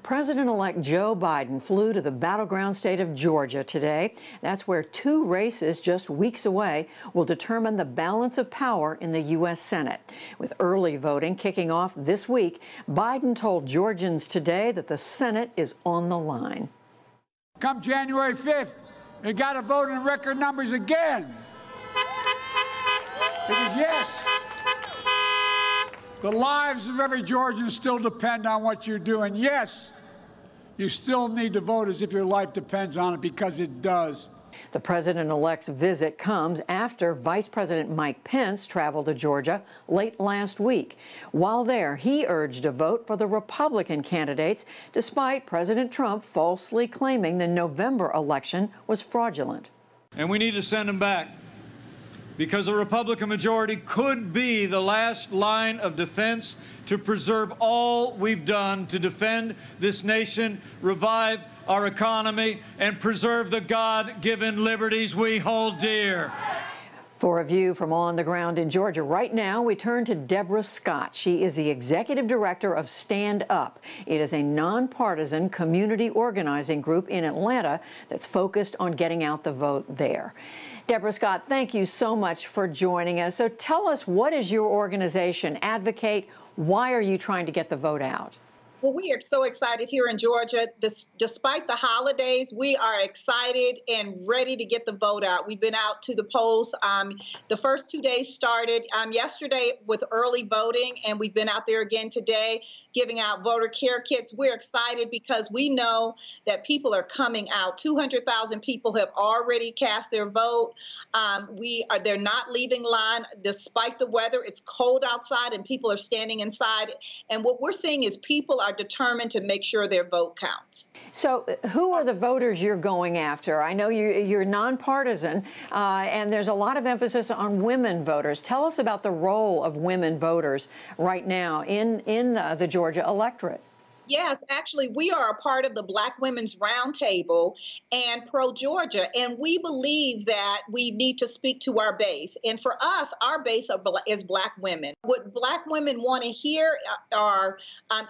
President-elect Joe Biden flew to the battleground state of Georgia today. That's where two races just weeks away will determine the balance of power in the U.S. Senate. With early voting kicking off this week, Biden told Georgians today that the Senate is on the line. Come January 5th, you got to vote in record numbers again. Because yes, the lives of every Georgian still depend on what you're doing. Yes, you still need to vote as if your life depends on it, because it does. The president-elect's visit comes after Vice President Mike Pence traveled to Georgia late last week. While there, he urged a vote for the Republican candidates, despite President Trump falsely claiming the November election was fraudulent. And we need to send him back, because a Republican majority could be the last line of defense to preserve all we've done to defend this nation, revive our economy, and preserve the God-given liberties we hold dear. For a view from on the ground in Georgia right now, we turn to Deborah Scott. She is the executive director of Stand Up. It is a nonpartisan community organizing group in Atlanta that's focused on getting out the vote there. Deborah Scott, thank you so much for joining us. So tell us, what does your organization advocate? Why are you trying to get the vote out? Well, we are so excited here in Georgia. Despite the holidays, we are excited and ready to get the vote out. We've been out to the polls. The first 2 days started yesterday with early voting, and we've been out there again today giving out voter care kits. We're excited because we know that people are coming out. 200,000 people have already cast their vote. They're not leaving line despite the weather. It's cold outside and people are standing inside. And what we're seeing is people are determined to make sure their vote counts. So who are the voters you're going after? I know you're nonpartisan, and there's a lot of emphasis on women voters. Tell us about the role of women voters right now in the Georgia electorate. Yes, actually, we are a part of the Black Women's Roundtable and Pro-Georgia, and we believe that we need to speak to our base. And for us, our base is Black women. What Black women want to hear are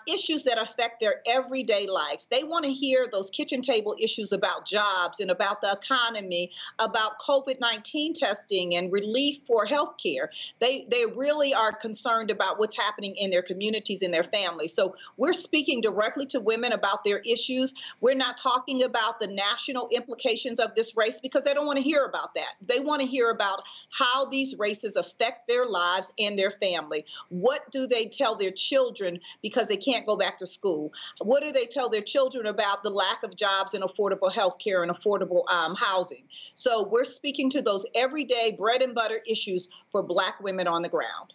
issues that affect their everyday life. They want to hear those kitchen table issues about jobs and about the economy, about COVID-19 testing and relief for health care. They really are concerned about what's happening in their communities and their families. So we're speaking directly to women about their issues. We're not talking about the national implications of this race because they don't want to hear about that. They want to hear about how these races affect their lives and their family. What do they tell their children because they can't go back to school? What do they tell their children about the lack of jobs and affordable health care and affordable housing? So we're speaking to those everyday bread and butter issues for Black women on the ground.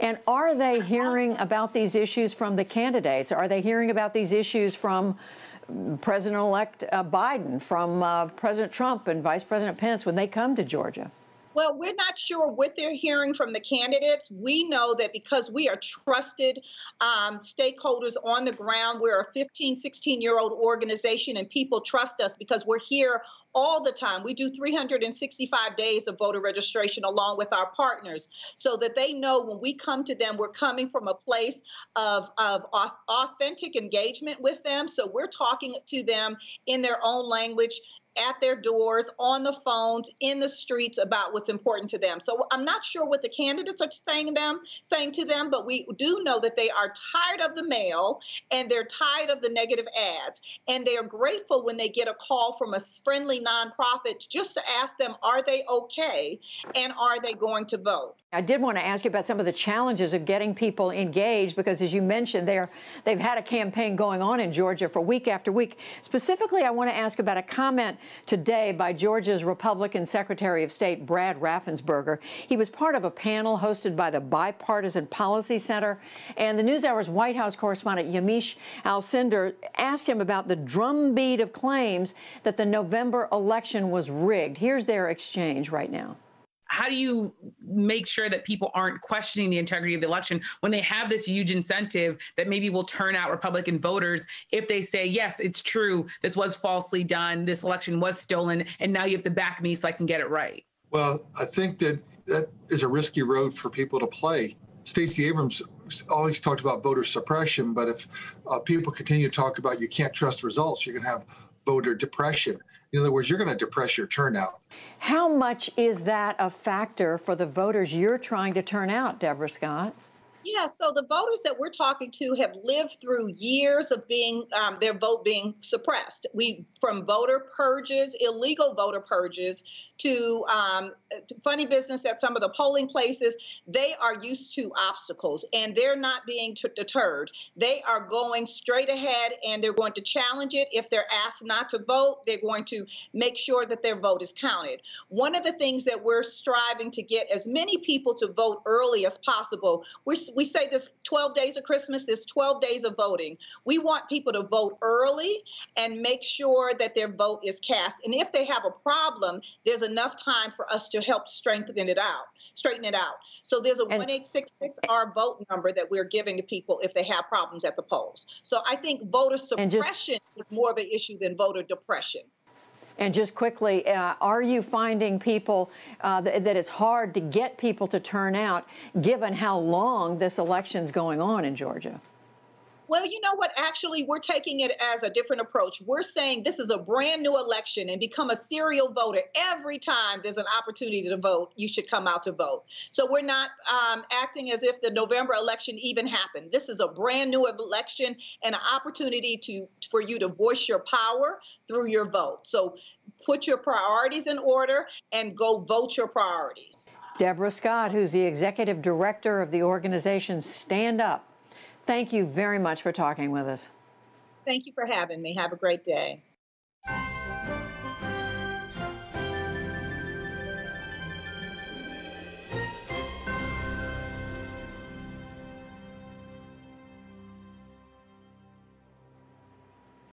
And are they hearing about these issues from the candidates? Are they hearing about these issues from President-elect Biden, from President Trump and Vice President Pence when they come to Georgia? Well, we're not sure what they're hearing from the candidates. We know that because we are trusted stakeholders on the ground, we're a 15, 16-year-old organization, and people trust us because we're here all the time. We do 365 days of voter registration along with our partners so that they know when we come to them, we're coming from a place of authentic engagement with them. So we're talking to them in their own language, at their doors, on the phones, in the streets about what's important to them. So I'm not sure what the candidates are saying to them, but we do know that they are tired of the mail and they're tired of the negative ads. And they are grateful when they get a call from a friendly nonprofit just to ask them, are they okay? And are they going to vote? I did want to ask you about some of the challenges of getting people engaged, because as you mentioned, they've had a campaign going on in Georgia for week after week. Specifically, I want to ask about a comment today by Georgia's Republican Secretary of State, Brad Raffensperger. He was part of a panel hosted by the Bipartisan Policy Center, and the NewsHour's White House correspondent Yamiche Alcindor asked him about the drumbeat of claims that the November election was rigged. Here's their exchange right now. How do you make sure that people aren't questioning the integrity of the election when they have this huge incentive that maybe will turn out Republican voters if they say, yes, it's true, this was falsely done, this election was stolen, and now you have to back me so I can get it right? Well, I think that is a risky road for people to play. Stacey Abrams always talked about voter suppression, but if people continue to talk about you can't trust results, you're going to have voter depression. In other words, you're going to depress your turnout. How much is that a factor for the voters you're trying to turn out, Deborah Scott? Yeah, so the voters that we're talking to have lived through years of being their vote being suppressed. From voter purges, illegal voter purges, to funny business at some of the polling places. They are used to obstacles, and they're not being deterred. They are going straight ahead, and they're going to challenge it. If they're asked not to vote, they're going to make sure that their vote is counted. One of the things that we're striving to get as many people to vote early as possible. We say this 12 days of Christmas is 12 days of voting. We want people to vote early and make sure that their vote is cast. And if they have a problem, there's enough time for us to help straighten it out. So there's a 1-866-R-VOTE number that we're giving to people if they have problems at the polls. So I think voter suppression is more of an issue than voter depression. And just quickly, are you finding people that it's hard to get people to turn out, given how long this election's going on in Georgia? Well, you know what? Actually, we're taking it as a different approach. We're saying this is a brand new election, and become a serial voter. Every time there's an opportunity to vote, you should come out to vote. So we're not acting as if the November election even happened. This is a brand new election and an opportunity for you to voice your power through your vote. So put your priorities in order and go vote your priorities. Deborah Scott, who's the executive director of the organization Stand Up. Thank you very much for talking with us. Thank you for having me. Have a great day.